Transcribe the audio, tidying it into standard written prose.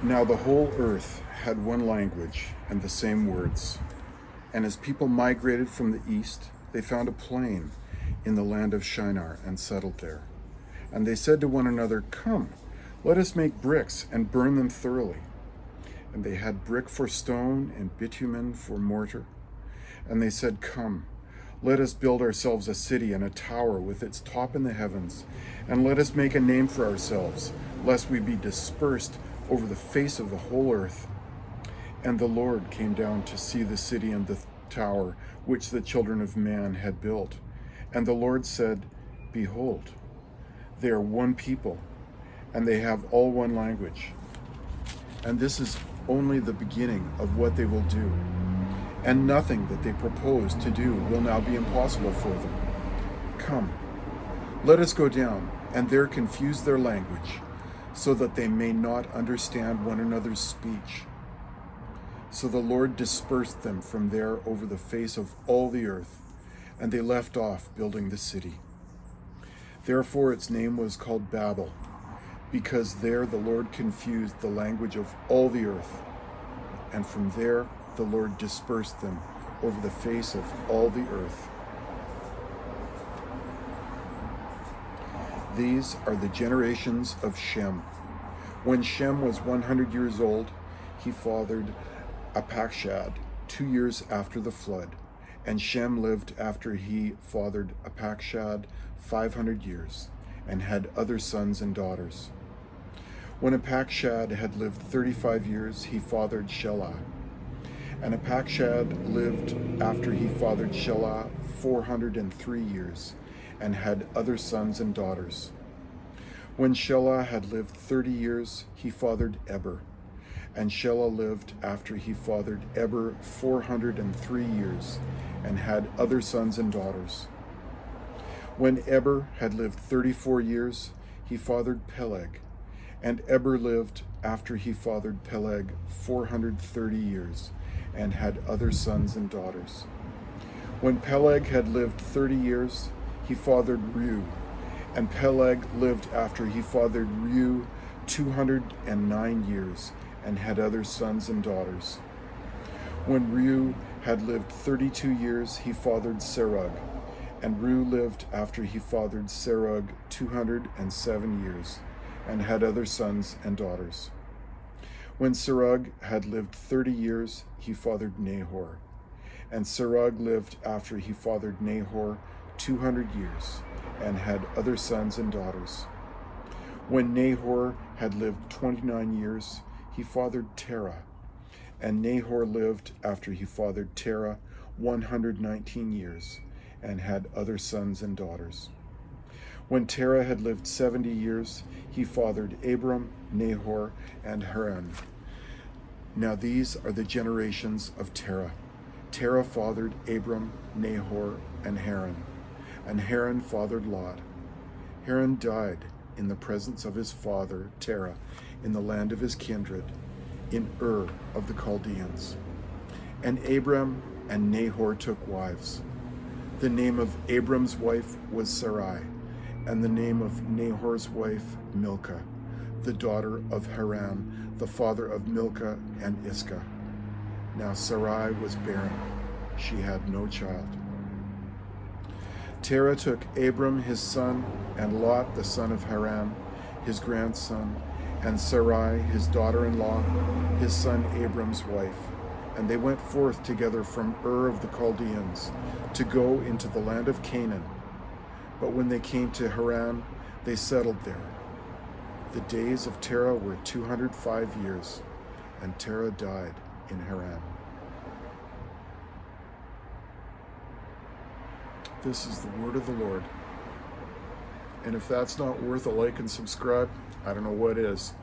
Now the whole earth had one language and the same words. And as people migrated from the east, they found a plain in the land of Shinar and settled there. And they said to one another, "Come, let us make bricks and burn them thoroughly." And they had brick for stone and bitumen for mortar. And they said, "Come, let us build ourselves a city and a tower with its top in the heavens, and let us make a name for ourselves, lest we be dispersed over the face of the whole earth." And the Lord came down to see the city and the tower which the children of man had built. And the Lord said, "Behold, they are one people, and they have all one language. And this is only the beginning of what they will do. And nothing that they propose to do will now be impossible for them. Come, let us go down and there confuse their language, so that they may not understand one another's speech." So the Lord dispersed them from there over the face of all the earth, and they left off building the city. Therefore its name was called Babel, because there the Lord confused the language of all the earth. And from there the Lord dispersed them over the face of all the earth. These are the generations of Shem. When Shem was 100 years old, he fathered Apakshad 2 years after the flood. And Shem lived after he fathered Apakshad 500 years, and had other sons and daughters. When Apakshad had lived 35 years, he fathered Shelah. And Apakshad lived after he fathered Shelah 403 years, and had other sons and daughters. When Shelah had lived 30 years, he fathered Eber. And Shelah lived after he fathered Eber 403 years, and had other sons and daughters. When Eber had lived 34 years, he fathered Peleg. And Eber lived after he fathered Peleg 430 years, and had other sons and daughters. When Peleg had lived 30 years, he fathered Reu. And Peleg lived after he fathered Reu 209 years, and had other sons and daughters. When Reu had lived 32 years, he fathered Serug. And Reu lived after he fathered Serug 207 years, and had other sons and daughters. When Serug had lived 30 years, he fathered Nahor. And Serug lived after he fathered Nahor 200 years, and had other sons and daughters. When Nahor had lived 29 years, he fathered Terah. And Nahor lived after he fathered Terah 119 years, and had other sons and daughters. When Terah had lived 70 years, he fathered Abram, Nahor, and Haran. Now these are the generations of Terah. Terah fathered Abram, Nahor, and Haran. And Haran fathered Lot. Haran died in the presence of his father Terah, in the land of his kindred, in Ur of the Chaldeans. And Abram and Nahor took wives. The name of Abram's wife was Sarai, and the name of Nahor's wife Milcah, the daughter of Haran, the father of Milcah and Iscah. Now Sarai was barren; she had no child. Terah took Abram his son, and Lot the son of Haran, his grandson, and Sarai his daughter-in-law, his son Abram's wife. And they went forth together from Ur of the Chaldeans to go into the land of Canaan. But when they came to Haran, they settled there. The days of Terah were 205 years, and Terah died in Haran. This is the word of the Lord. And if that's not worth a like and subscribe, I don't know what is.